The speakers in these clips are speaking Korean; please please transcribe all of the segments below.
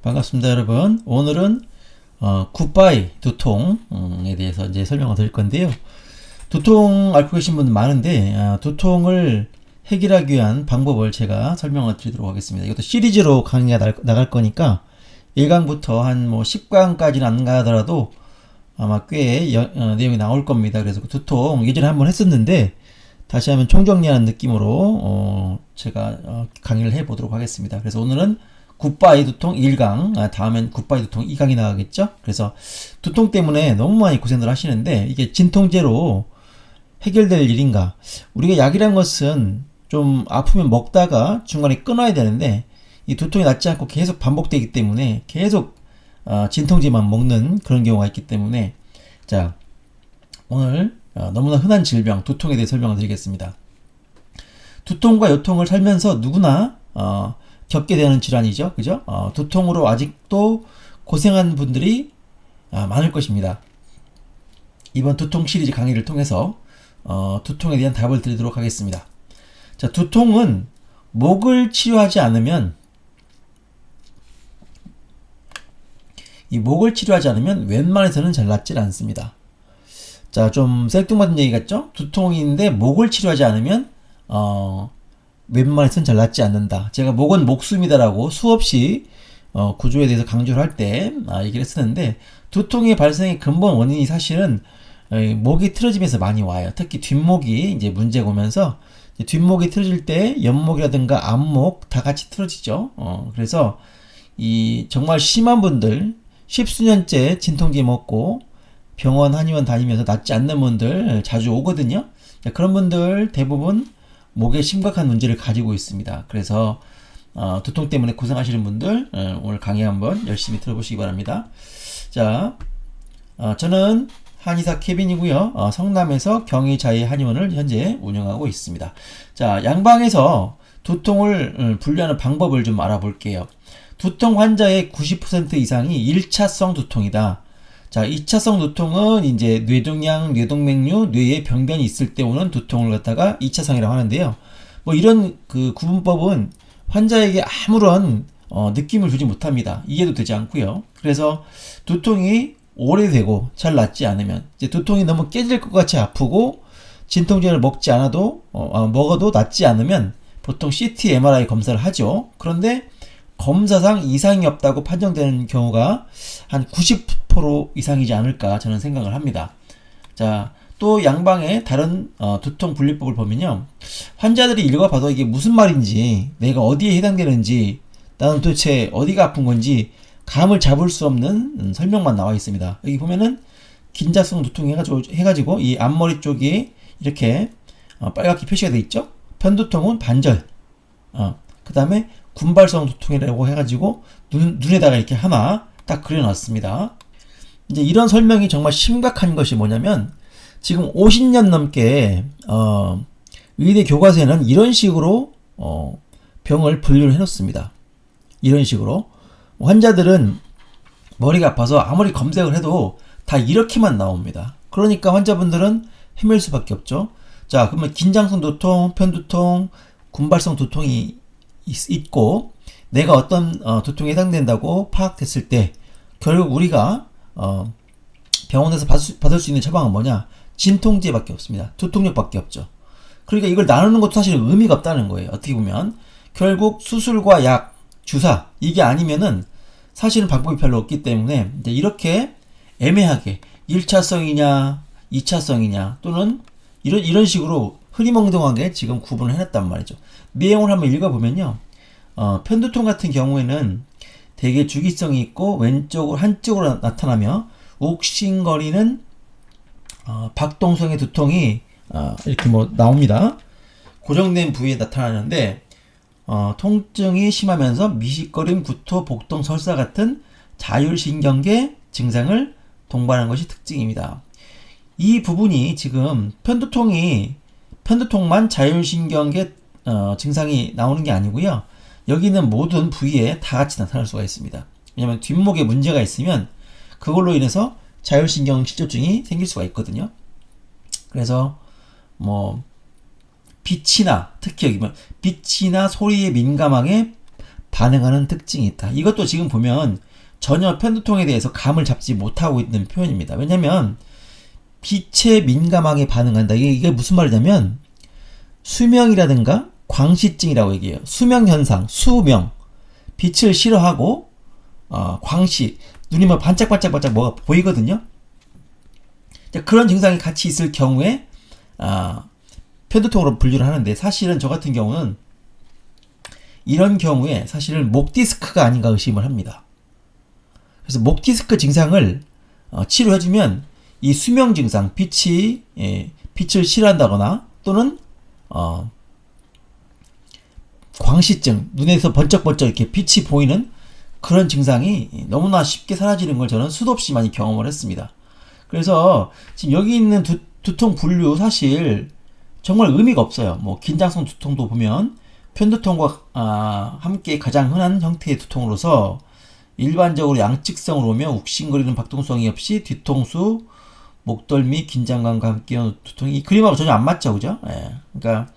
반갑습니다, 여러분. 오늘은 굿바이 두통에 대해서 이제 설명을 드릴 건데요. 두통 앓고 계신 분들 많은데 두통을 해결하기 위한 방법을 제가 설명을 드리도록 하겠습니다. 이것도 시리즈로 강의가 나갈 거니까 1강부터 한 10강까지는 안 가더라도 아마 꽤 내용이 나올 겁니다. 그래서 그 두통 예전에 한번 했었는데 다시 한번 총정리하는 느낌으로 제가 강의를 해보도록 하겠습니다. 그래서 오늘은 굿바이 두통 1강, 다음엔 굿바이 두통 2강이 나가겠죠? 그래서 두통 때문에 너무 많이 고생들 하시는데 이게 진통제로 해결될 일인가? 우리가 약이란 것은 좀 아프면 먹다가 중간에 끊어야 되는데 이 두통이 낫지 않고 계속 반복되기 때문에 계속 진통제만 먹는 그런 경우가 있기 때문에 자, 오늘 너무나 흔한 질병 두통에 대해 설명을 드리겠습니다. 두통과 요통을 살면서 누구나 겪게 되는 질환이죠. 그죠? 두통으로 아직도 고생한 분들이 많을 것입니다. 이번 두통 시리즈 강의를 통해서 두통에 대한 답을 드리도록 하겠습니다. 자, 두통은 목을 치료하지 않으면 웬만해서는 잘 낫질 않습니다. 자, 좀 생뚱맞은 얘기 같죠? 두통인데 목을 치료하지 않으면 웬만해서는 잘 낫지 않는다. 제가 목은 목숨이다라고 수없이 구조에 대해서 강조를 할 때 얘기를 했었는데 두통의 발생의 근본 원인이 사실은 목이 틀어지면서 많이 와요. 특히 뒷목이 이제 문제가 오면서 뒷목이 틀어질 때 옆목이라든가 앞목 다 같이 틀어지죠. 그래서 이 정말 심한 분들 10수년째 진통제 먹고 병원 한의원 다니면서 낫지 않는 분들 자주 오거든요. 그런 분들 대부분 목에 심각한 문제를 가지고 있습니다. 그래서 두통 때문에 고생하시는 분들 오늘 강의 한번 열심히 들어보시기 바랍니다. 자, 저는 한의사 케빈이고요. 성남에서 경희자의 한의원을 현재 운영하고 있습니다. 자, 양방에서 두통을 분류하는 방법을 좀 알아볼게요. 두통 환자의 90% 이상이 1차성 두통이다. 자, 2차성 두통은 이제 뇌종양, 뇌동맥류, 뇌에 병변이 있을 때 오는 두통을 갖다가 2차성이라고 하는데요. 뭐 이런 그 구분법은 환자에게 아무런 느낌을 주지 못합니다. 이해도 되지 않고요. 그래서 두통이 오래되고 잘 낫지 않으면 이제 두통이 너무 깨질 것 같이 아프고 진통제를 먹지 않아도 먹어도 낫지 않으면 보통 CT, MRI 검사를 하죠. 그런데 검사상 이상이 없다고 판정되는 경우가 한 90% 이상이지 않을까 저는 생각을 합니다. 자, 또 양방의 다른 두통 분리법을 보면요. 환자들이 읽어봐도 이게 무슨 말인지 내가 어디에 해당되는지 나는 도대체 어디가 아픈 건지 감을 잡을 수 없는 설명만 나와 있습니다. 여기 보면은 긴장성 두통 해가지고 이 앞머리 쪽이 이렇게 빨갛게 표시가 되어 있죠. 편두통은 반절, 그 다음에 군발성 두통이라고 해가지고 눈에다가 이렇게 하나 딱 그려놨습니다. 이제 이런 설명이 정말 심각한 것이 뭐냐면 지금 50년 넘게 의대 교과서에는 이런 식으로 병을 분류를 해놓습니다. 이런 식으로 환자들은 머리가 아파서 아무리 검색을 해도 다 이렇게만 나옵니다. 그러니까 환자분들은 헤맬 수밖에 없죠. 자, 그러면 긴장성 두통, 편두통, 군발성 두통이 있고 내가 어떤 두통에 해당된다고 파악됐을 때 결국 우리가 병원에서 받을 수 있는 처방은 뭐냐? 진통제밖에 없습니다. 두통약밖에 없죠. 그러니까 이걸 나누는 것도 사실 의미가 없다는 거예요. 어떻게 보면 결국 수술과 약, 주사 이게 아니면은 사실은 방법이 별로 없기 때문에 이제 이렇게 애매하게 1차성이냐 2차성이냐 또는 이런 식으로 흐리멍덩하게 지금 구분을 해놨단 말이죠. 내용을 한번 읽어보면요. 편두통 같은 경우에는 대개 주기성이 있고 왼쪽으로 한쪽으로 나타나며 욱신거리는 박동성의 두통이 이렇게 뭐 나옵니다. 고정된 부위에 나타나는데 통증이 심하면서 미식거림, 구토, 복통, 설사 같은 자율신경계 증상을 동반하는 것이 특징입니다. 이 부분이 지금 편두통만 자율신경계 증상이 나오는 게 아니고요. 여기 있는 모든 부위에 다 같이 나타날 수가 있습니다. 왜냐하면 뒷목에 문제가 있으면 그걸로 인해서 자율신경 실조증이 생길 수가 있거든요. 그래서 빛이나 특히 여기 빛이나 소리에 민감하게 반응하는 특징이 있다. 이것도 지금 보면 전혀 편두통에 대해서 감을 잡지 못하고 있는 표현입니다. 왜냐면 빛에 민감하게 반응한다. 이게 무슨 말이냐면 수명이라든가 광시증이라고 얘기해요. 수명현상, 수명, 빛을 싫어하고 광시, 눈이 뭐 반짝반짝반짝 뭐가 보이거든요. 그런 증상이 같이 있을 경우에 편두통으로 분류를 하는데, 사실은 저 같은 경우는 이런 경우에 사실은 목 디스크가 아닌가 의심을 합니다. 그래서 목 디스크 증상을 치료해주면 이 수명 증상, 빛을 싫어한다거나 또는 광시증, 눈에서 번쩍번쩍 이렇게 빛이 보이는 그런 증상이 너무나 쉽게 사라지는 걸 저는 수도 없이 많이 경험을 했습니다. 그래서 지금 여기 있는 두통 분류 사실 정말 의미가 없어요. 뭐 긴장성 두통도 보면 편두통과 함께 가장 흔한 형태의 두통으로서 일반적으로 양측성으로 오면 욱신거리는 박동성이 없이 뒤통수, 목덜미, 긴장감과 함께 오는 두통이 이 그림하고 전혀 안 맞죠, 그죠? 예. 그러니까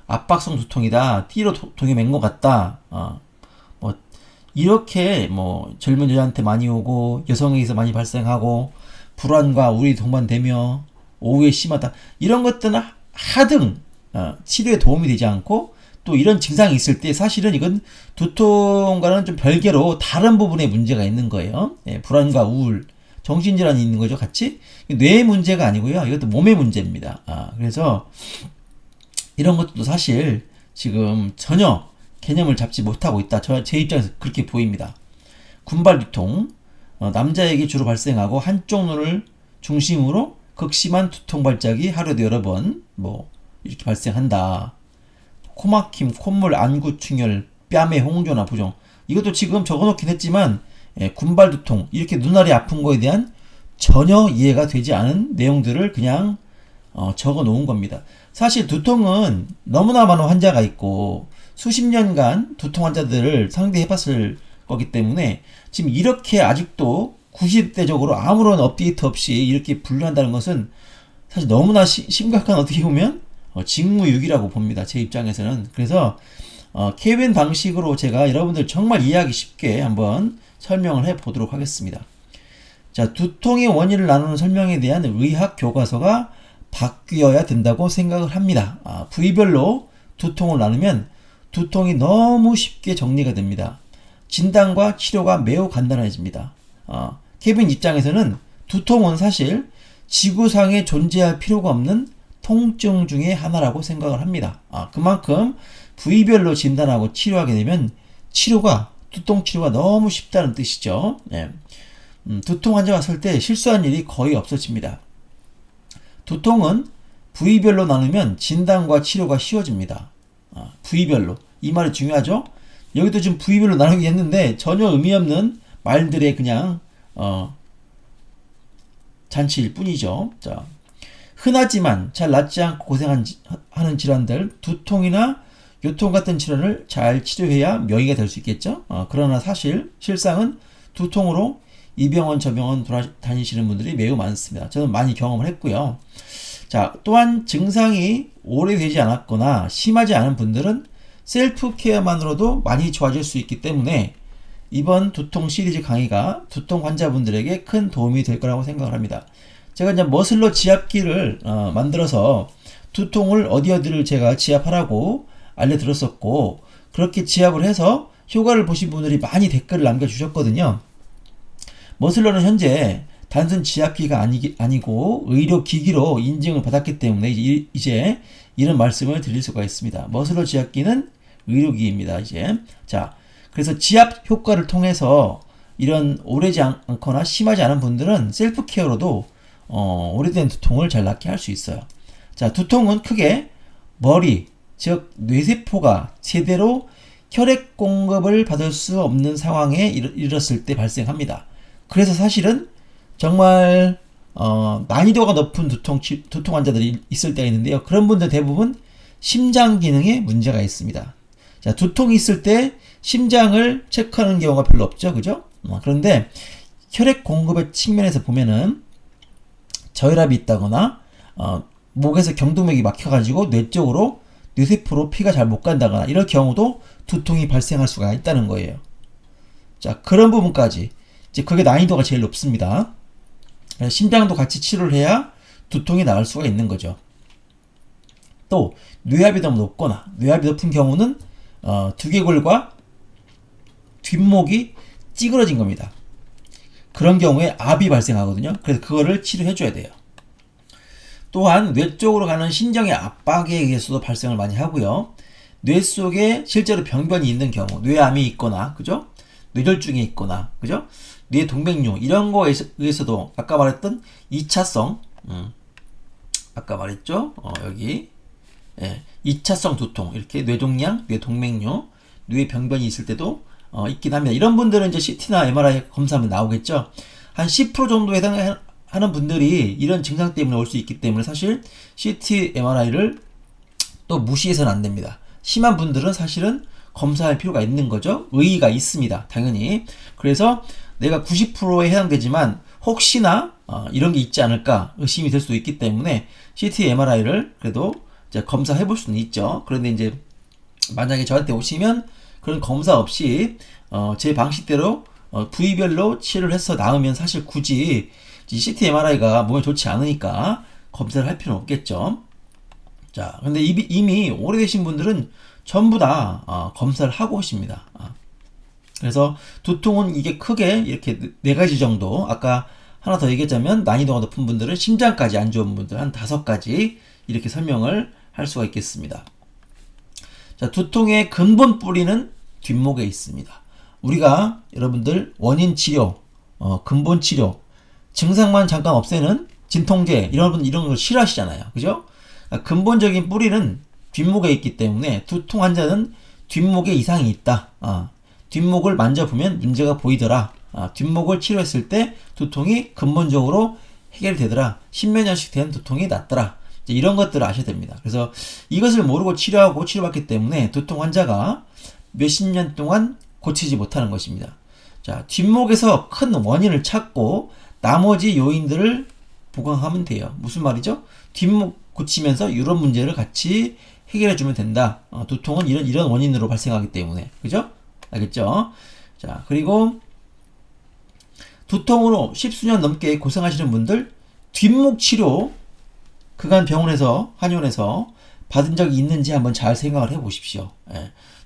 압박성 두통이다, 띠로 동이 맨 것 같다. 뭐 이렇게 뭐 젊은 여자한테 많이 오고 여성에게서 많이 발생하고 불안과 우울이 동반되며 오후에 심하다. 이런 것들은 하등 치료에 도움이 되지 않고, 또 이런 증상이 있을 때 사실은 이건 두통과는 좀 별개로 다른 부분에 문제가 있는 거예요. 예, 불안과 우울, 정신질환이 있는 거죠, 같이. 뇌의 문제가 아니고요. 이것도 몸의 문제입니다. 그래서 이런 것도 사실 지금 전혀 개념을 잡지 못하고 있다. 제 입장에서 그렇게 보입니다. 군발 두통, 남자에게 주로 발생하고 한쪽 눈을 중심으로 극심한 두통 발작이 하루에도 여러 번 뭐 이렇게 발생한다. 코막힘, 콧물, 안구 충혈, 뺨의 홍조나 부종. 이것도 지금 적어놓긴 했지만 군발 두통, 이렇게 눈알이 아픈 거에 대한 전혀 이해가 되지 않은 내용들을 그냥 적어 놓은 겁니다. 사실 두통은 너무나 많은 환자가 있고 수십 년간 두통 환자들을 상대해 봤을 거기 때문에 지금 이렇게 아직도 90대적으로 아무런 업데이트 없이 이렇게 분류한다는 것은 사실 너무나 심각한, 어떻게 보면 직무유기라고 봅니다. 제 입장에서는. 그래서 KBN 방식으로 제가 여러분들 정말 이해하기 쉽게 한번 설명을 해 보도록 하겠습니다. 자, 두통의 원인을 나누는 설명에 대한 의학 교과서가 바뀌어야 된다고 생각을 합니다. 부위별로 두통을 나누면 두통이 너무 쉽게 정리가 됩니다. 진단과 치료가 매우 간단해집니다. KBN 입장에서는 두통은 사실 지구상에 존재할 필요가 없는 통증 중에 하나라고 생각을 합니다. 그만큼 부위별로 진단하고 치료하게 되면 두통 치료가 너무 쉽다는 뜻이죠. 네. 두통 환자가 왔을 때 실수한 일이 거의 없어집니다. 두통은 부위별로 나누면 진단과 치료가 쉬워집니다. 부위별로. 이 말이 중요하죠? 여기도 지금 부위별로 나누기 했는데 전혀 의미 없는 말들의 그냥 잔치일 뿐이죠. 자, 흔하지만 잘 낫지 않고 고생하는 질환들, 두통이나 요통 같은 질환을 잘 치료해야 명의가 될 수 있겠죠. 그러나 실상은 두통으로 이 병원 저 병원 다니시는 분들이 매우 많습니다. 저는 많이 경험을 했고요. 자, 또한 증상이 오래되지 않았거나 심하지 않은 분들은 셀프 케어만으로도 많이 좋아질 수 있기 때문에 이번 두통 시리즈 강의가 두통 환자분들에게 큰 도움이 될 거라고 생각을 합니다. 제가 이제 머슬러 지압기를 만들어서 두통을 어디를 제가 지압하라고 알려드렸었고, 그렇게 지압을 해서 효과를 보신 분들이 많이 댓글을 남겨주셨거든요. 머슬러는 현재 단순 지압기가 아니고 의료기기로 인증을 받았기 때문에 이제 이런 말씀을 드릴 수가 있습니다. 머슬러 지압기는 의료기기입니다. 이제. 자, 그래서 지압 효과를 통해서 이런 오래지 않거나 심하지 않은 분들은 셀프 케어로도 오래된 두통을 잘 낫게 할 수 있어요. 자, 두통은 크게 머리, 즉 뇌세포가 제대로 혈액 공급을 받을 수 없는 상황에 이르렀을 때 발생합니다. 그래서 사실은 정말 난이도가 높은 두통 환자들이 있을 때가 있는데요. 그런 분들 대부분 심장 기능에 문제가 있습니다. 자, 두통이 있을 때 심장을 체크하는 경우가 별로 없죠, 그죠? 그런데 혈액 공급의 측면에서 보면은 저혈압이 있다거나 목에서 경동맥이 막혀가지고 뇌 쪽으로 뇌세포로 피가 잘 못 간다거나 이럴 경우도 두통이 발생할 수가 있다는 거예요. 자, 그런 부분까지 이제 그게 난이도가 제일 높습니다. 심장도 같이 치료를 해야 두통이 나을 수가 있는 거죠. 또 뇌압이 너무 높거나 뇌압이 높은 경우는 두개골과 뒷목이 찌그러진 겁니다. 그런 경우에 압이 발생하거든요. 그래서 그거를 치료해 줘야 돼요. 또한 뇌 쪽으로 가는 신경의 압박에 의해서도 발생을 많이 하고요. 뇌 속에 실제로 병변이 있는 경우, 뇌암이 있거나, 그죠? 뇌졸중이 있거나, 그죠? 뇌 동맥류 이런 거에 의해서도 아까 말했던 2차성, 아까 말했죠? 여기 2차성 두통, 이렇게 뇌종양, 뇌동맥류, 뇌 병변이 있을 때도 있긴 합니다. 이런 분들은 이제 CT나 MRI 검사하면 나오겠죠. 한 10% 정도 해당하는 분들이 이런 증상 때문에 올 수 있기 때문에 사실 CT, MRI를 또 무시해서는 안 됩니다. 심한 분들은 사실은 검사할 필요가 있는 거죠. 의의가 있습니다. 당연히. 그래서 내가 90%에 해당되지만 혹시나 이런 게 있지 않을까 의심이 될 수도 있기 때문에 CT, MRI를 그래도 이제 검사해 볼 수는 있죠. 그런데 이제 만약에 저한테 오시면 그런 검사 없이 제 방식대로 부위별로 치료를 해서 나으면 사실 굳이 CT, MRI가 몸에 좋지 않으니까 검사를 할 필요는 없겠죠. 자, 근데 이미 오래되신 분들은 전부 다 검사를 하고 오십니다. 그래서 두통은 이게 크게 이렇게 네 가지 정도, 아까 하나 더 얘기하자면 난이도가 높은 분들은 심장까지 안 좋은 분들 한 5가지 이렇게 설명을 할 수가 있겠습니다. 자, 두통의 근본 뿌리는 뒷목에 있습니다. 우리가 여러분들 원인 치료, 근본 치료, 증상만 잠깐 없애는 진통제 이런 걸 싫어하시잖아요. 그죠? 근본적인 뿌리는 뒷목에 있기 때문에 두통 환자는 뒷목에 이상이 있다. 뒷목을 만져보면 문제가 보이더라. 뒷목을 치료했을 때 두통이 근본적으로 해결되더라. 십몇 년씩 된 두통이 낫더라. 이런 것들을 아셔야 됩니다. 그래서 이것을 모르고 치료하고 치료받기 때문에 두통 환자가 몇십 년 동안 고치지 못하는 것입니다. 자, 뒷목에서 큰 원인을 찾고 나머지 요인들을 보강하면 돼요. 무슨 말이죠? 뒷목 고치면서 이런 문제를 같이 해결해 주면 된다. 두통은 이런 원인으로 발생하기 때문에. 그죠? 알겠죠? 자, 그리고 두통으로 십수년 넘게 고생하시는 분들 뒷목 치료 그간 병원에서 한의원에서 받은 적이 있는지 한번 잘 생각을 해 보십시오.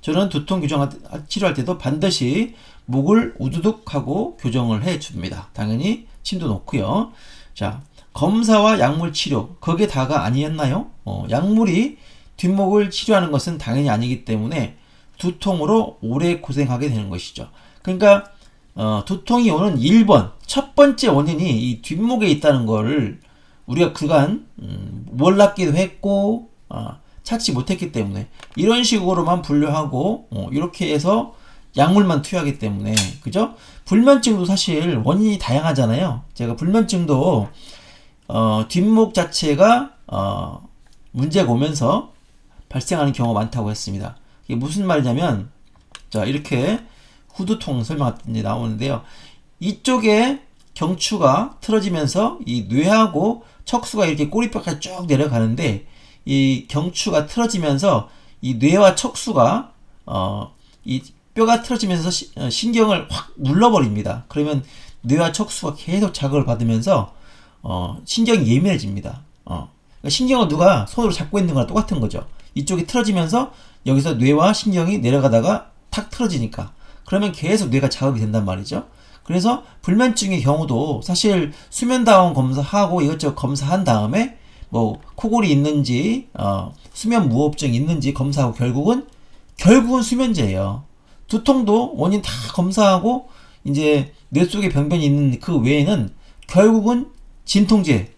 저는 두통 교정 치료할 때도 반드시 목을 우두둑 하고 교정을 해 줍니다. 당연히 침도 놓고요. 자, 검사와 약물 치료 그게 다가 아니었나요? 약물이 뒷목을 치료하는 것은 당연히 아니기 때문에 두통으로 오래 고생하게 되는 것이죠. 그러니까 두통이 오는 1번 첫 번째 원인이 이 뒷목에 있다는 거를 우리가 그간 몰랐기도 했고 찾지 못했기 때문에 이런 식으로만 분류하고 이렇게 해서 약물만 투여하기 때문에 그죠? 불면증도 사실 원인이 다양하잖아요. 제가 불면증도 뒷목 자체가 문제가 오면서 발생하는 경우가 많다고 했습니다. 이게 무슨 말이냐면 자, 이렇게 후두통 설명이 나오는데요. 이쪽에 경추가 틀어지면서 이 뇌하고 척수가 이렇게 꼬리뼈까지 쭉 내려가는데 이 경추가 틀어지면서 이 뇌와 척수가 이 뼈가 틀어지면서 신경을 확 눌러버립니다. 그러면 뇌와 척수가 계속 자극을 받으면서 신경이 예민해집니다. 그러니까 신경을 누가 손으로 잡고 있는 거랑 똑같은 거죠. 이쪽이 틀어지면서 여기서 뇌와 신경이 내려가다가 탁 틀어지니까 그러면 계속 뇌가 자극이 된단 말이죠. 그래서 불면증의 경우도 사실 수면다운 검사하고 이것저것 검사한 다음에 뭐 코골이 있는지 수면 무호흡증 있는지 검사하고 결국은 수면제예요. 두통도 원인 다 검사하고 이제 뇌 속에 병변이 있는 그 외에는 결국은 진통제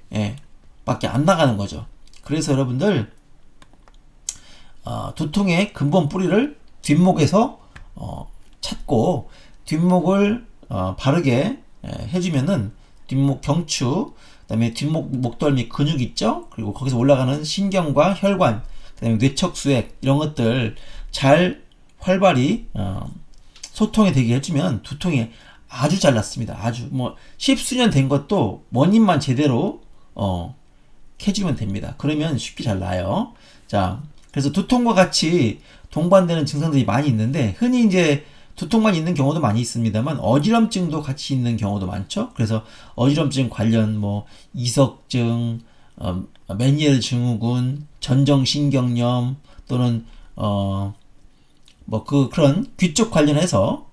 밖에 안 나가는 거죠. 그래서 여러분들 두통의 근본 뿌리를 뒷목에서 찾고 뒷목을 바르게 해주면은 뒷목 경추, 그다음에 뒷목 목덜미 근육 있죠? 그리고 거기서 올라가는 신경과 혈관, 그다음에 뇌척수액 이런 것들 잘 활발히 소통이 되게 해주면 두통이 아주 잘 낫습니다. 아주 뭐 십수년 된 것도 원인만 제대로 해주면 됩니다. 그러면 쉽게 잘 나요. 자, 그래서 두통과 같이 동반되는 증상들이 많이 있는데 흔히 이제 두통만 있는 경우도 많이 있습니다만 어지럼증도 같이 있는 경우도 많죠. 그래서 어지럼증 관련 뭐 이석증, 메니에르 증후군, 전정신경염 또는 그런 귀 쪽 관련해서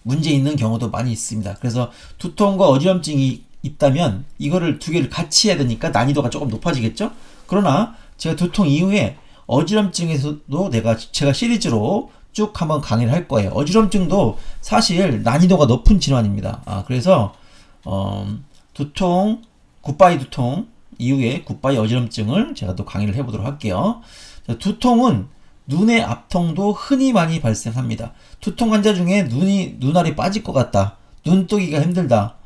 문제 있는 경우도 많이 있습니다. 그래서 두통과 어지럼증이 있다면 이거를 두 개를 같이 해야 되니까 난이도가 조금 높아지겠죠. 그러나 제가 두통 이후에 어지럼증에서도 제가 시리즈로 쭉 한번 강의를 할 거예요. 어지럼증도 사실 난이도가 높은 질환입니다. 그래서 두통, 굿바이 두통 이후에 굿바이 어지럼증을 제가 또 강의를 해보도록 할게요. 두통은 눈의 앞통도 흔히 많이 발생합니다. 두통 환자 중에 눈알이 빠질 것 같다, 눈 뜨기가 힘들다,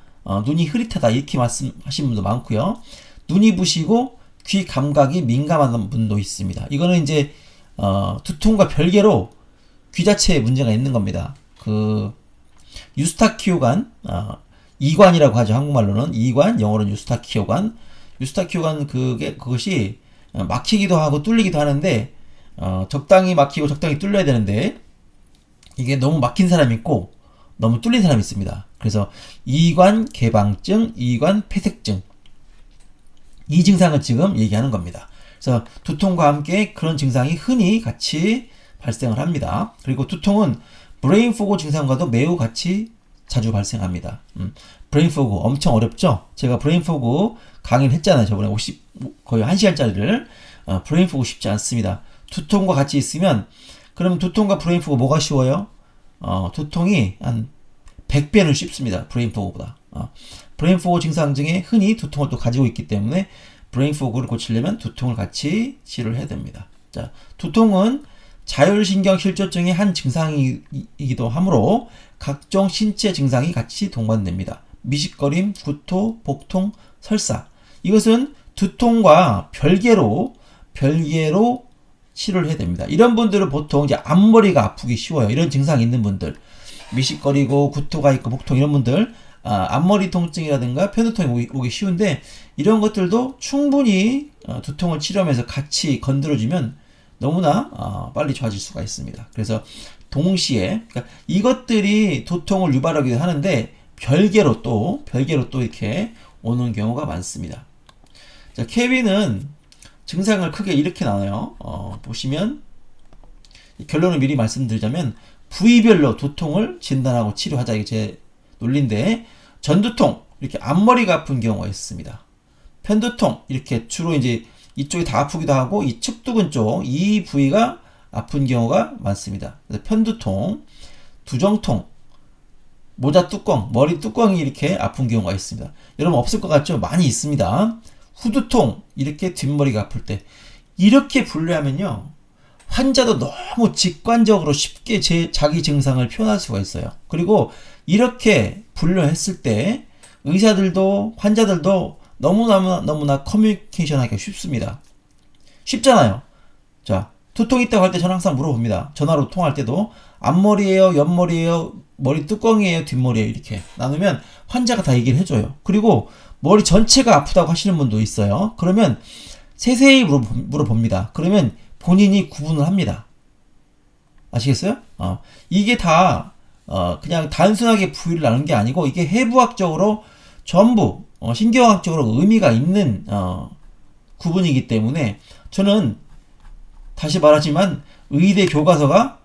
눈이 흐릿하다 이렇게 말씀하신 분도 많고요. 눈이 부시고 귀 감각이 민감한 분도 있습니다. 이거는 이제 두통과 별개로 귀 자체에 문제가 있는 겁니다. 그 유스타키오관, 이관이라고 하죠. 한국말로는 이관, 영어로는 유스타키오관. 유스타키오관 그것이 막히기도 하고 뚫리기도 하는데 적당히 막히고 적당히 뚫려야 되는데 이게 너무 막힌 사람이 있고 너무 뚫린 사람이 있습니다. 그래서 이관 개방증, 이관 폐색증, 이 증상을 지금 얘기하는 겁니다. 그래서 두통과 함께 그런 증상이 흔히 같이 발생을 합니다. 그리고 두통은 브레인 포그 증상과도 매우 같이 자주 발생합니다. 브레인 포그 엄청 어렵죠? 제가 브레인 포그 강의를 했잖아요. 저번에 거의 1시간짜리를. 브레인 포그 쉽지 않습니다. 두통과 같이 있으면, 그러면 두통과 브레인 포그 뭐가 쉬워요? 두통이 한 100배는 쉽습니다. 브레인 포그보다. 브레인 포그 증상 중에 흔히 두통을 또 가지고 있기 때문에 브레인 포그를 고치려면 두통을 같이 치료를 해야 됩니다. 자, 두통은 자율신경실조증의 한 증상이기도 하므로 각종 신체 증상이 같이 동반됩니다. 미식거림, 구토, 복통, 설사. 이것은 두통과 별개로 치료를 해야 됩니다. 이런 분들은 보통 이제 앞머리가 아프기 쉬워요. 이런 증상이 있는 분들, 미식거리고 구토가 있고 복통, 이런 분들 앞머리 통증이라든가 편두통이 오기 쉬운데, 이런 것들도 충분히 두통을 치료하면서 같이 건드려주면 너무나 빨리 좋아질 수가 있습니다. 그래서 동시에 그러니까 이것들이 두통을 유발하기도 하는데 별개로 또 이렇게 오는 경우가 많습니다. 자, 케빈은 증상을 크게 이렇게 나눠요. 보시면 결론을 미리 말씀드리자면 부위별로 두통을 진단하고 치료하자, 이게 제 논리인데, 전두통 이렇게 앞머리가 아픈 경우가 있습니다. 편두통 이렇게 주로 이제 이쪽이 다 아프기도 하고 이 측두근 쪽 이 부위가 아픈 경우가 많습니다. 그래서 편두통, 두정통, 모자 뚜껑, 머리 뚜껑이 이렇게 아픈 경우가 있습니다. 여러분 없을 것 같죠? 많이 있습니다. 후두통, 이렇게 뒷머리가 아플 때. 이렇게 분류하면요, 환자도 너무 직관적으로 쉽게 자기 증상을 표현할 수가 있어요. 그리고 이렇게 분류했을 때 의사들도 환자들도 너무나 커뮤니케이션 하기가 쉽습니다. 쉽잖아요. 자, 두통 있다고 할 때 저는 항상 물어봅니다. 전화로 통화할 때도 앞머리예요, 옆머리예요, 머리 뚜껑이에요, 뒷머리예요, 이렇게 나누면 환자가 다 얘기를 해줘요. 그리고 머리 전체가 아프다고 하시는 분도 있어요. 그러면 세세히 물어봅니다. 그러면 본인이 구분을 합니다. 아시겠어요? 이게 다 그냥 단순하게 부위를 나눈 게 아니고 이게 해부학적으로 전부 신경학적으로 의미가 있는 구분이기 때문에 저는 다시 말하지만 의대 교과서가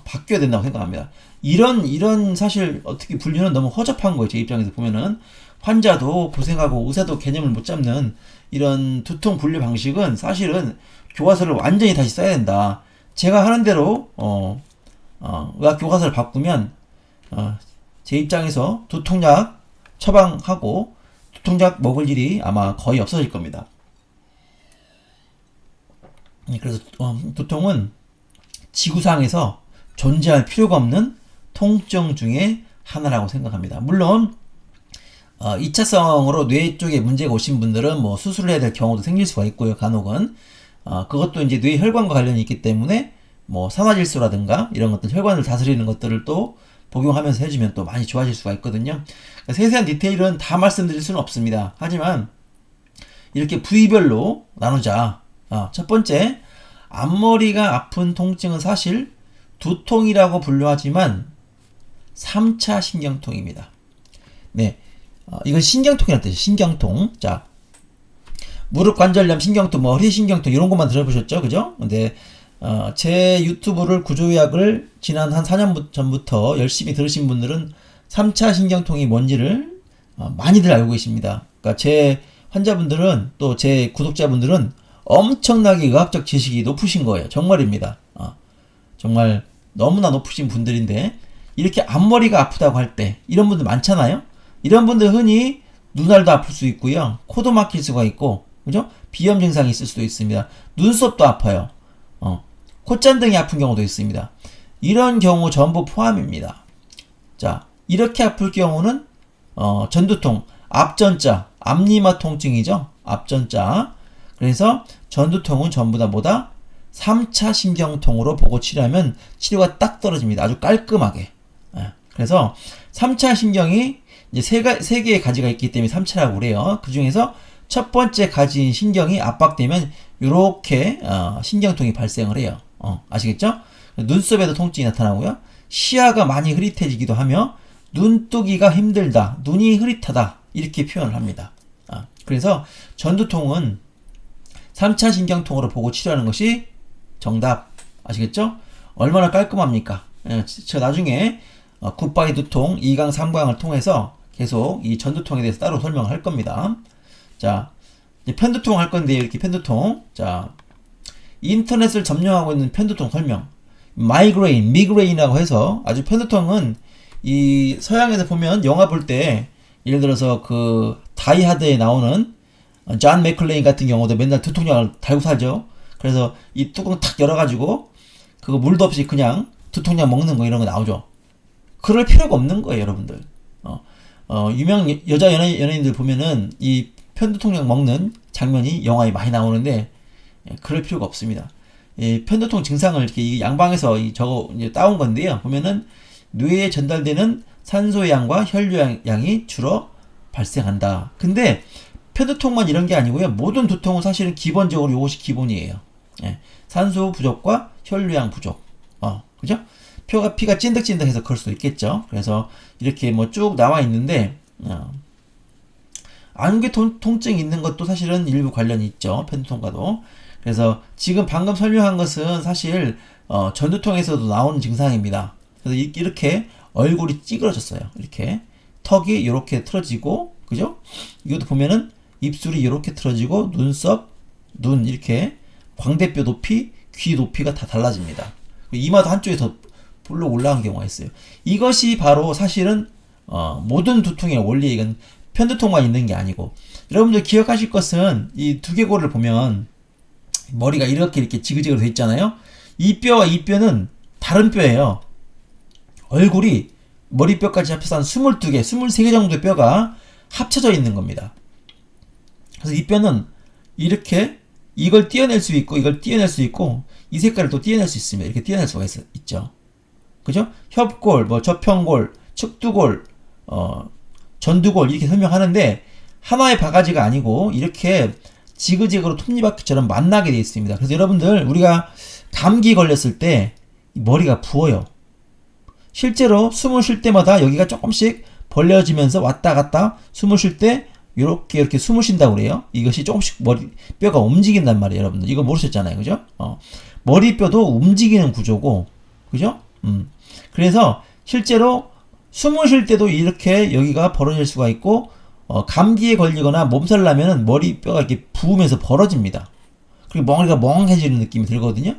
바뀌어야 된다고 생각합니다. 이런 사실 어떻게 분류는 너무 허접한 거예요. 제 입장에서 보면은 환자도 고생하고 의사도 개념을 못 잡는 이런 두통 분류 방식은 사실은 교과서를 완전히 다시 써야 된다. 제가 하는 대로 의학 교과서를 바꾸면 제 입장에서 두통약 처방하고 두통약 먹을 일이 아마 거의 없어질 겁니다. 그래서 두통은 지구상에서 존재할 필요가 없는 통증 중에 하나라고 생각합니다. 물론 2차성으로 뇌 쪽에 문제가 오신 분들은 뭐 수술을 해야 될 경우도 생길 수가 있고요. 간혹은 그것도 이제 뇌 혈관과 관련이 있기 때문에 뭐 산화질소라든가 이런 것들, 혈관을 다스리는 것들을 또 복용하면서 해주면 또 많이 좋아질 수가 있거든요. 그러니까 세세한 디테일은 다 말씀드릴 수는 없습니다. 하지만 이렇게 부위별로 나누자. 첫 번째, 앞머리가 아픈 통증은 사실 두통이라고 분류하지만 3차 신경통입니다. 네, 이건 신경통이라는 뜻이에요. 신경통. 자, 무릎 관절염, 신경통, 뭐 허리 신경통 이런 것만 들어보셨죠, 그죠? 근데 제 유튜브를 구조의학을 지난 한 4년 전부터 열심히 들으신 분들은 3차 신경통이 뭔지를 많이들 알고 계십니다. 그러니까 제 환자분들은 또 제 구독자분들은 엄청나게 의학적 지식이 높으신 거예요. 정말입니다. 정말 너무나 높으신 분들인데 이렇게 앞머리가 아프다고 할 때 이런 분들 많잖아요. 이런 분들 흔히 눈알도 아플 수 있고요. 코도 막힐 수가 있고, 그죠? 비염 증상이 있을 수도 있습니다. 눈썹도 아파요. 콧잔등이 아픈 경우도 있습니다. 이런 경우 전부 포함입니다. 자, 이렇게 아플 경우는 전두통, 앞전자, 앞니마 통증이죠. 앞전자. 그래서 전두통은 전부 다 뭐다? 3차 신경통으로 보고 치료하면 치료가 딱 떨어집니다. 아주 깔끔하게. 그래서 3차 신경이 이제 세 개의 가지가 있기 때문에 3차라고 그래요. 그 중에서 첫 번째 가지인 신경이 압박되면 이렇게 신경통이 발생을 해요. 아시겠죠? 눈썹에도 통증이 나타나고요. 시야가 많이 흐릿해지기도 하며 눈뜨기가 힘들다, 눈이 흐릿하다 이렇게 표현을 합니다. 그래서 전두통은 3차 신경통으로 보고 치료하는 것이 정답. 아시겠죠? 얼마나 깔끔합니까? 저 나중에 굿바이 두통 2강 3강을 통해서 계속 이 전두통에 대해서 따로 설명을 할 겁니다. 자, 이제 편두통 할 건데 이렇게 편두통. 자, 인터넷을 점령하고 있는 편두통 설명. 마이그레인, 미그레인이라고 해서 아주 편두통은 이 서양에서 보면 영화 볼 때 예를 들어서 그 다이하드에 나오는 존 맥클레인 같은 경우도 맨날 두통약을 달고 살죠. 그래서 이 뚜껑 탁 열어가지고 그거 물도 없이 그냥 두통약 먹는 거 이런 거 나오죠. 그럴 필요가 없는 거예요, 여러분들. 유명 여자 연예인들 보면은 이 편두통약 먹는 장면이 영화에 많이 나오는데 그럴 필요가 없습니다. 이 편두통 증상을 이렇게 양방에서 저거 이제 따온 건데요. 보면은 뇌에 전달되는 산소의 양과 혈류양이 주로 발생한다. 근데 편두통만 이런 게 아니고요. 모든 두통은 사실은 기본적으로 이것이 기본이에요. 산소 부족과 혈류양 부족. 그죠? 피가 찐득찐득해서 그럴 수도 있겠죠. 그래서 이렇게 뭐 쭉 나와 있는데 안개 통증이 있는 것도 사실은 일부 관련이 있죠. 편두통과도. 그래서 지금 방금 설명한 것은 사실 전두통에서도 나오는 증상입니다. 그래서 이렇게 얼굴이 찌그러졌어요. 이렇게 턱이 이렇게 틀어지고, 그죠? 이것도 보면은 입술이 이렇게 틀어지고 눈썹, 눈 이렇게 광대뼈 높이, 귀 높이가 다 달라집니다. 이마도 한쪽에 더 볼록 올라간 경우가 있어요. 이것이 바로 사실은 모든 두통의 원리. 이건 편두통만 있는 게 아니고, 여러분들 기억하실 것은 이 두개골을 보면 머리가 이렇게 지그재그로 돼 있잖아요. 이 뼈와 이 뼈는 다른 뼈예요. 얼굴이 머리뼈까지 합쳐서 한 22개, 23개 정도의 뼈가 합쳐져 있는 겁니다. 그래서 이 뼈는 이렇게 이걸 떼어낼 수 있고 이걸 떼어낼 수 있고 이 색깔을 또 떼어낼 수 있습니다. 이렇게 떼어낼 수가 있죠. 그죠? 협골, 뭐 저평골, 측두골, 전두골 이렇게 설명하는데 하나의 바가지가 아니고 이렇게 지그재그로 톱니바퀴처럼 만나게 되어 있습니다. 그래서 여러분들 우리가 감기 걸렸을 때 머리가 부어요. 실제로 숨을 쉴 때마다 여기가 조금씩 벌려지면서 왔다 갔다 숨을 쉴 때 이렇게 숨을 쉰다고 그래요. 이것이 조금씩 뼈가 움직인단 말이에요, 여러분들. 이거 모르셨잖아요, 그죠? 머리뼈도 움직이는 구조고, 그죠? 그래서 실제로 숨을 쉴 때도 이렇게 여기가 벌어질 수가 있고, 감기에 걸리거나 몸살 나면은 머리뼈가 이렇게 부으면서 벌어집니다. 그리고 머리가 멍해지는 느낌이 들거든요.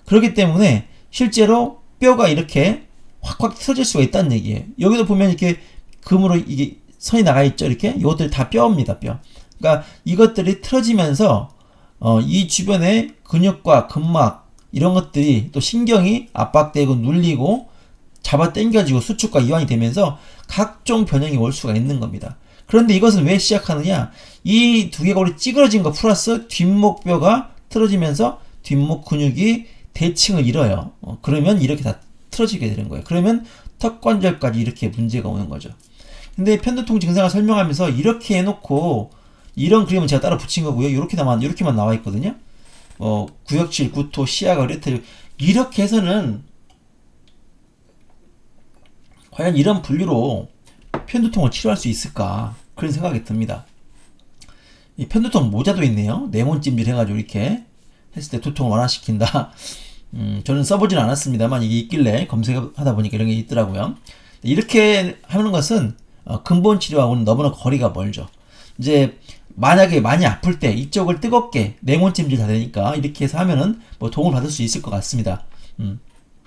그렇기 때문에 실제로 뼈가 이렇게 확확 틀어질 수가 있다는 얘기예요. 여기도 보면 이렇게 금으로 이게 선이 나가 있죠. 이렇게 이것들이 다 뼈입니다. 뼈. 그러니까 이것들이 틀어지면서 이 주변에 근육과 근막 이런 것들이 또 신경이 압박되고 눌리고 잡아 당겨지고 수축과 이완이 되면서 각종 변형이 올 수가 있는 겁니다. 그런데 이것은 왜 시작하느냐? 이 두개골이 찌그러진 거 플러스 뒷목뼈가 틀어지면서 뒷목 근육이 대칭을 잃어요. 그러면 이렇게 다 틀어지게 되는 거예요. 그러면 턱관절까지 이렇게 문제가 오는 거죠. 근데 편두통 증상을 설명하면서 이렇게 해놓고 이런 그림은 제가 따로 붙인 거고요. 이렇게만 나와 있거든요. 구역질, 구토, 시야가 이렇게 이렇게 해서는 과연 이런 분류로 편두통을 치료할 수 있을까? 그런 생각이 듭니다. 이 편두통 모자도 있네요. 레몬찜질 해가지고 이렇게 했을 때 두통을 완화시킨다. 저는 써보진 않았습니다만 이게 있길래 검색하다 보니까 이런 게 있더라고요. 이렇게 하는 것은 근본 치료하고는 너무나 거리가 멀죠. 이제 만약에 많이 아플 때 이쪽을 뜨겁게 레몬찜질 다 되니까 이렇게 해서 하면은 뭐 도움을 받을 수 있을 것 같습니다.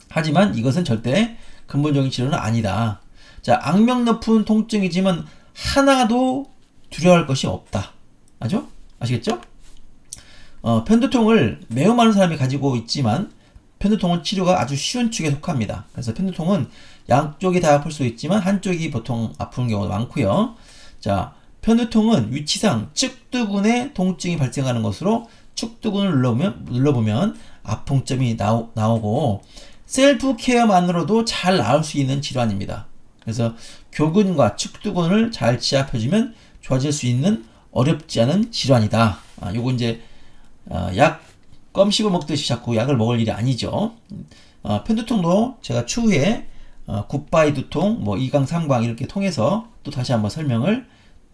하지만 이것은 절대 근본적인 치료는 아니다. 자, 악명 높은 통증이지만 하나도 두려워할 것이 없다. 맞죠? 아시겠죠? 편두통을 매우 많은 사람이 가지고 있지만 편두통은 치료가 아주 쉬운 축에 속합니다. 그래서 편두통은 양쪽이 다 아플 수 있지만 한쪽이 보통 아픈 경우가 많고요. 자, 편두통은 위치상 측두근에 통증이 발생하는 것으로 측두근을 눌러보면 아풍점이 나오고 셀프 케어만으로도 잘 나을 수 있는 질환입니다. 그래서 교근과 측두근을 잘 지압해주면 좋아질 수 있는 어렵지 않은 질환이다. 요거 이제 약 껌 씹어 먹듯이 자꾸 약을 먹을 일이 아니죠. 편두통도 제가 추후에 굿바이 두통, 뭐 2강, 3강 이렇게 통해서 또 다시 한번 설명을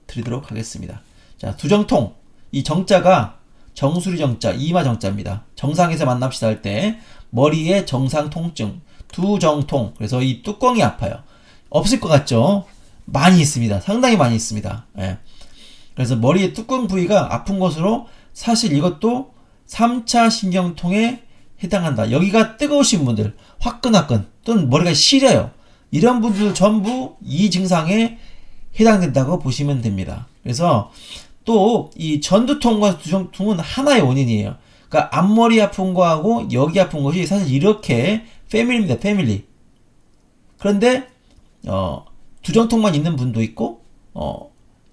드리도록 하겠습니다. 자, 두정통. 이 정자가 정수리 정자, 이마 정자입니다. 정상에서 만납시다 할 때 머리의 정상 통증, 두정통. 그래서 이 뚜껑이 아파요. 없을 것 같죠? 많이 있습니다. 상당히 많이 있습니다. 예. 그래서 머리의 뚜껑 부위가 아픈 것으로 사실 이것도 3차 신경통에 해당한다. 여기가 뜨거우신 분들, 화끈화끈 또는 머리가 시려요. 이런 분들 전부 이 증상에 해당된다고 보시면 됩니다. 그래서 또 이 전두통과 두정통은 하나의 원인이에요. 그러니까 앞머리 아픈 거하고 여기 아픈 것이 사실 이렇게 패밀리입니다. 패밀리. 그런데 두정통만 있는 분도 있고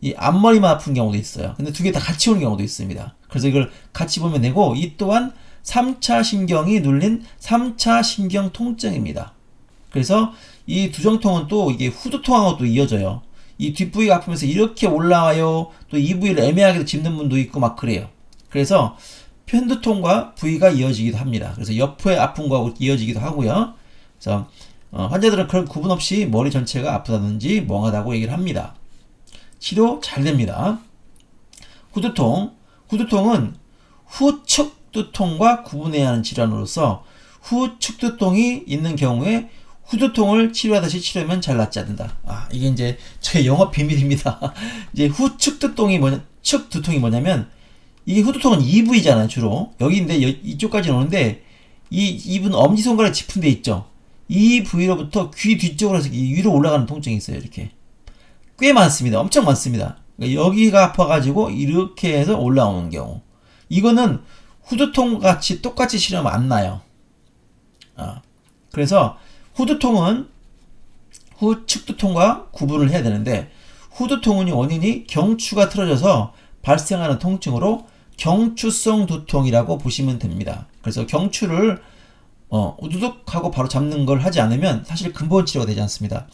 이 앞머리만 아픈 경우도 있어요. 근데 두 개 다 같이 오는 경우도 있습니다. 그래서 이걸 같이 보면 되고 이 또한 3차 신경이 눌린 3차 신경 통증입니다. 그래서 이 두정통은 또 이게 후두통하고 또 이어져요. 이 뒷부위가 아프면서 이렇게 올라와요. 또 이 부위를 애매하게 짚는 분도 있고 막 그래요. 그래서 편두통과 부위가 이어지기도 합니다. 그래서 옆에 아픈 거하고 이어지기도 하고요. 그래서 환자들은 그런 구분 없이 머리 전체가 아프다든지 멍하다고 얘기를 합니다. 치료 잘 됩니다. 후두통. 후두통은 후측 두통과 구분해야 하는 질환으로서 후측 두통이 있는 경우에 후두통을 치료하듯이 치료하면 잘 낫지 않는다. 이게 이제 저의 영업 비밀입니다. 이제 후측 두통이 측 두통이 뭐냐면 이게 후두통은 2부이잖아요, 주로. 여기인데 이쪽까지 오는데 이 입은 엄지손가락에 짚은 데 있죠. 이 부위로부터 귀 뒤쪽으로 해서 위로 올라가는 통증이 있어요, 이렇게. 꽤 많습니다. 엄청 많습니다. 그러니까 여기가 아파가지고 이렇게 해서 올라오는 경우. 이거는 후두통 같이 똑같이 치료하면 안 나요. 그래서 후두통은 후측두통과 구분을 해야 되는데 후두통은 원인이 경추가 틀어져서 발생하는 통증으로 경추성 두통이라고 보시면 됩니다. 그래서 경추를 우두둑 하고 바로 잡는 걸 하지 않으면 사실 근본 치료가 되지 않습니다.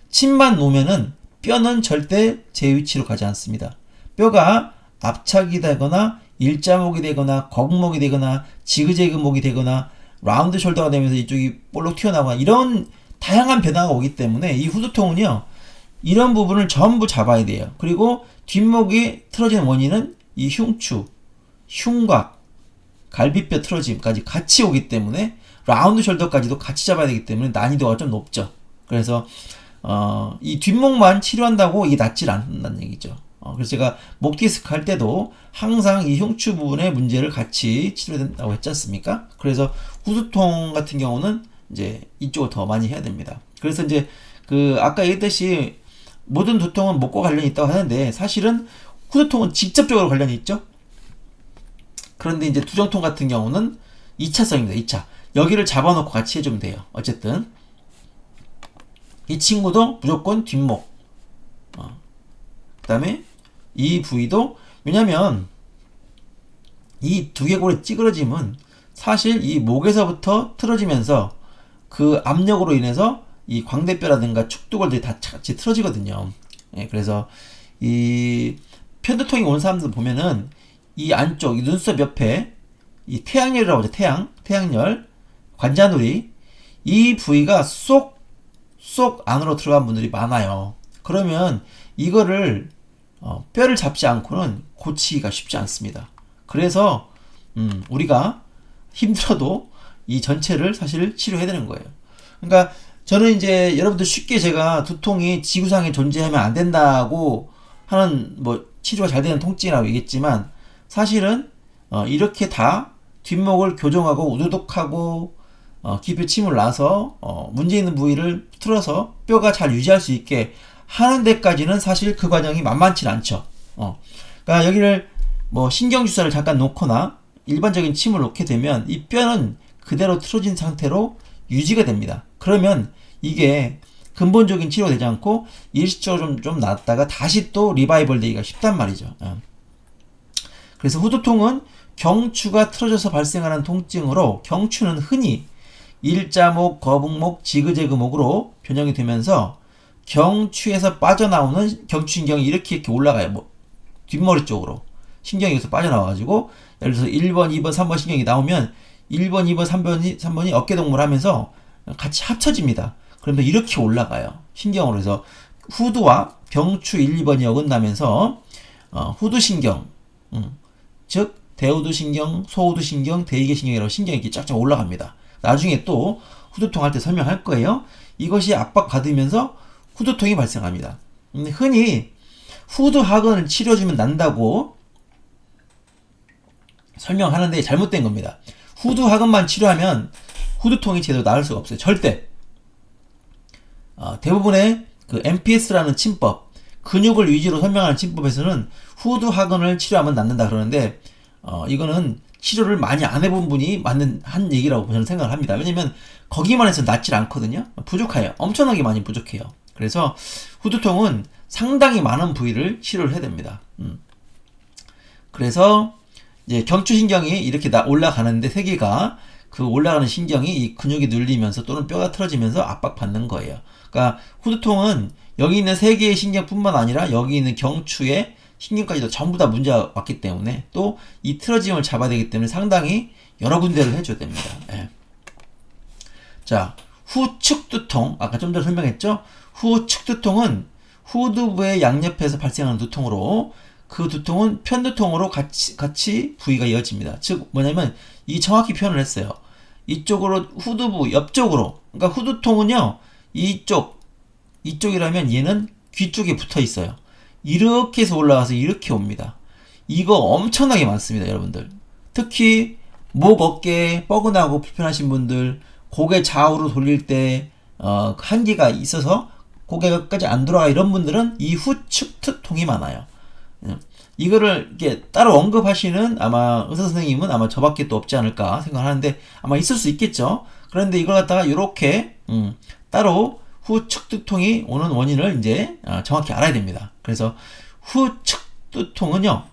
침만 놓으면은 뼈는 절대 제 위치로 가지 않습니다. 뼈가 압착이 되거나 일자목이 되거나 거북목이 되거나 지그재그목이 되거나 라운드 숄더가 되면서 이쪽이 볼록 튀어나오거나 이런 다양한 변화가 오기 때문에 이 후두통은요 이런 부분을 전부 잡아야 돼요. 그리고 뒷목이 틀어지는 원인은 이 흉추, 흉곽, 갈비뼈 틀어짐까지 같이 오기 때문에 라운드 숄더까지도 같이 잡아야 되기 때문에 난이도가 좀 높죠. 그래서 이 뒷목만 치료한다고 이게 낫질 않는다는 얘기죠. 그래서 제가 목 디스크 할 때도 항상 이 흉추 부분의 문제를 같이 치료된다고 했지 않습니까? 그래서 후두통 같은 경우는 이제 이쪽을 더 많이 해야 됩니다. 그래서 이제 아까 얘기했듯이 모든 두통은 목과 관련이 있다고 하는데 사실은 후두통은 직접적으로 관련이 있죠. 그런데 이제 두정통 같은 경우는 2차성입니다. 2차. 여기를 잡아놓고 같이 해주면 돼요. 어쨌든 이 친구도 무조건 뒷목. 그 다음에 이 부위도 왜냐면 이 두개골의 찌그러짐은 사실 이 목에서부터 틀어지면서 그 압력으로 인해서 이 광대뼈라든가 축두골들이 다 같이 틀어지거든요. 그래서 이 편두통이 온 사람들 보면은 이 안쪽 이 눈썹 옆에 이 태양열이라고 하죠. 태양열, 관자놀이. 이 부위가 쏙 안으로 들어간 분들이 많아요. 그러면 이거를 뼈를 잡지 않고는 고치기가 쉽지 않습니다. 그래서 우리가 힘들어도 이 전체를 사실 치료해야 되는 거예요. 그러니까 저는 이제 여러분들 쉽게 제가 두통이 지구상에 존재하면 안 된다고 하는 뭐 치료가 잘 되는 통증이라고 얘기했지만 사실은 이렇게 다 뒷목을 교정하고 우두둑하고 깊이 침을 놔서 문제 있는 부위를 틀어서 뼈가 잘 유지할 수 있게 하는 데까지는 사실 그 과정이 만만치 않죠. 그러니까 여기를 뭐 신경 주사를 잠깐 놓거나 일반적인 침을 놓게 되면 이 뼈는 그대로 틀어진 상태로 유지가 됩니다. 그러면 이게 근본적인 치료가 되지 않고 일시적으로 좀 낫다가 다시 또 리바이벌 되기가 쉽단 말이죠. 그래서 후두통은 경추가 틀어져서 발생하는 통증으로 경추는 흔히 일자목, 거북목, 지그재그목으로 변형이 되면서 경추에서 빠져나오는 경추신경이 이렇게 올라가요. 뭐 뒷머리 쪽으로 신경이 여기서 빠져나와가지고 예를 들어서 1번, 2번, 3번 신경이 나오면 1번, 2번, 3번이 어깨동무를 하면서 같이 합쳐집니다. 그러면 이렇게 올라가요. 신경으로 해서 후두와 경추 1, 2번이 어긋나면서 후두신경, 즉 대후두신경, 소후두신경, 대이계신경이라고 신경이 이렇게 쫙쫙 올라갑니다. 나중에 또 후두통 할 때 설명할 거예요. 이것이 압박받으면서 후두통이 발생합니다. 흔히 후두하근을 치료해주면 난다고 설명하는데 잘못된 겁니다. 후두하근만 치료하면 후두통이 제대로 나을 수가 없어요. 절대. 대부분의 그 MPS라는 침법, 근육을 위주로 설명하는 침법에서는 후두하근을 치료하면 낫는다 그러는데 이거는 치료를 많이 안 해본 분이 한 얘기라고 저는 생각을 합니다. 왜냐면 거기만 해서 낫질 않거든요. 부족해요. 엄청나게 많이 부족해요. 그래서 후두통은 상당히 많은 부위를 치료를 해야 됩니다. 그래서 이제 경추신경이 이렇게 올라가는데 세 개가 그 올라가는 신경이 이 근육이 눌리면서 또는 뼈가 틀어지면서 압박받는 거예요. 그러니까 후두통은 여기 있는 세 개의 신경뿐만 아니라 여기 있는 경추의 신경까지도 전부 다 문제가 왔기 때문에 또 이 틀어짐을 잡아야 되기 때문에 상당히 여러 군데를 해줘야 됩니다. 예. 자, 후측두통 아까 좀 전에 설명했죠. 후측두통은 후두부의 양옆에서 발생하는 두통으로 그 두통은 편두통으로 같이 부위가 이어집니다. 즉 뭐냐면 이 정확히 표현을 했어요. 이쪽으로 후두부 옆쪽으로, 그러니까 후두통은요 이쪽이라면 얘는 귀 쪽에 붙어 있어요. 이렇게 해서 올라가서 이렇게 옵니다. 이거 엄청나게 많습니다, 여러분들. 특히 목, 어깨 뻐근하고 불편하신 분들, 고개 좌우로 돌릴 때 한계가 있어서 고개가 끝까지 안 돌아가 이런 분들은 이 후측두통이 많아요. 이거를 이렇게 따로 언급하시는 아마 의사 선생님은 아마 저밖에 또 없지 않을까 생각하는데 아마 있을 수 있겠죠. 그런데 이걸 갖다가 이렇게 따로 후측두통이 오는 원인을 이제 정확히 알아야 됩니다. 그래서 후측두통은요,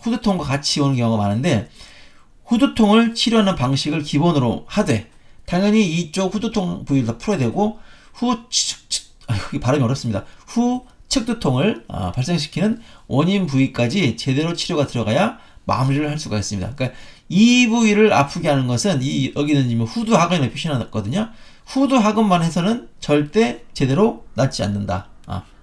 후두통과 같이 오는 경우가 많은데 후두통을 치료하는 방식을 기본으로 하되 당연히 이쪽 후두통 부위를 다 풀어야 되고 이게 발음이 어렵습니다. 후측두통을 발생시키는 원인 부위까지 제대로 치료가 들어가야 마무리를 할 수가 있습니다. 그러니까 이 부위를 아프게 하는 것은 여기는 지금 후두하근이라고 표시해놨거든요. 후두하근만 해서는 절대 제대로 낫지 않는다.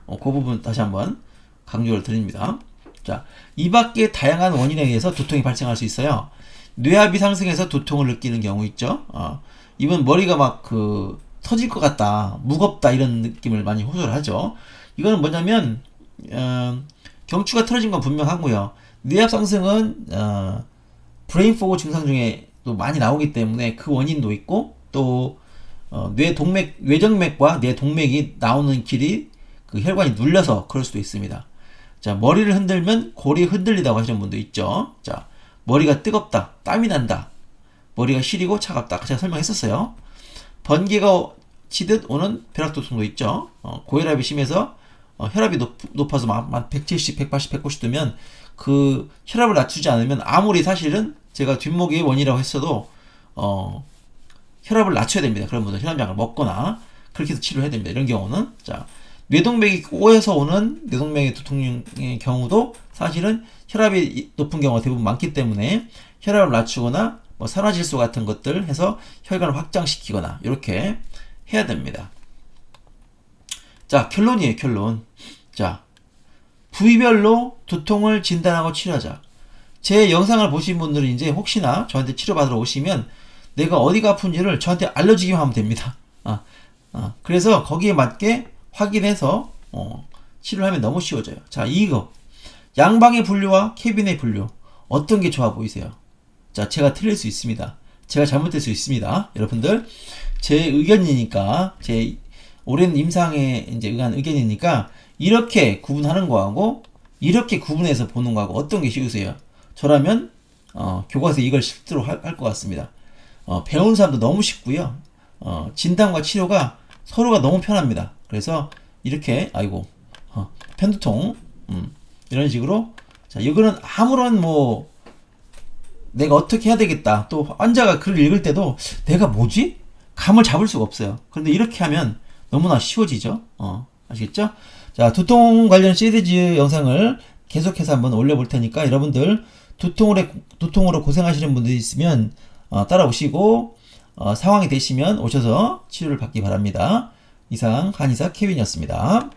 그 부분 다시 한번 강조를 드립니다. 자, 이 밖에 다양한 원인에 의해서 두통이 발생할 수 있어요. 뇌압이 상승해서 두통을 느끼는 경우 있죠. 이번 머리가 막 터질 것 같다, 무겁다 이런 느낌을 많이 호소를 하죠. 이거는 뭐냐면 경추가 틀어진 건 분명하고요. 뇌압 상승은 브레인포그 증상 중에 또 많이 나오기 때문에 그 원인도 있고 또 뇌정맥과 뇌동맥이 나오는 길이 그 혈관이 눌려서 그럴 수도 있습니다. 자, 머리를 흔들면 골이 흔들리다고 하시는 분도 있죠. 자, 머리가 뜨겁다, 땀이 난다, 머리가 시리고 차갑다. 아까 제가 설명했었어요. 번개가 치듯 오는 벼락두통도 있죠. 고혈압이 심해서 혈압이 높아서 막 170, 180, 190 되면 그 혈압을 낮추지 않으면 아무리 사실은 제가 뒷목이 원이라고 했어도 혈압을 낮춰야 됩니다. 그런 분들 혈압약을 먹거나 그렇게 해서 치료해야 됩니다. 이런 경우는. 자, 뇌동맥이 꼬여서 오는 뇌동맥의 두통의 경우도 사실은 혈압이 높은 경우가 대부분 많기 때문에 혈압을 낮추거나 뭐 산화질소 같은 것들 해서 혈관을 확장시키거나 이렇게 해야 됩니다. 자, 결론이에요, 결론. 자, 부위별로 두통을 진단하고 치료하자. 제 영상을 보신 분들은 이제 혹시나 저한테 치료받으러 오시면 내가 어디가 아픈지를 저한테 알려주기만 하면 됩니다. 그래서 거기에 맞게 확인해서 치료를 하면 너무 쉬워져요. 자, 이거 양방의 분류와 케빈의 분류 어떤 게 좋아 보이세요? 자, 제가 틀릴 수 있습니다. 제가 잘못될 수 있습니다. 여러분들 제 의견이니까, 제 오랜 임상에 이제 의한 의견이니까 이렇게 구분하는 거하고 이렇게 구분해서 보는 거하고 어떤 게 쉬우세요? 저라면 교과서에 이걸 실제로 할 것 같습니다. 배우는 사람도 너무 쉽고요. 진단과 치료가 서로가 너무 편합니다. 그래서 이렇게 편두통 이런 식으로, 자, 이거는 아무런 뭐 내가 어떻게 해야 되겠다, 또 환자가 글을 읽을 때도 내가 뭐지? 감을 잡을 수가 없어요. 그런데 이렇게 하면 너무나 쉬워지죠. 아시겠죠? 자, 두통 관련 시리즈 영상을 계속해서 한번 올려볼 테니까 여러분들 두통으로 고생하시는 분들이 있으면 따라오시고 상황이 되시면 오셔서 치료를 받기 바랍니다. 이상 한의사 케빈이었습니다.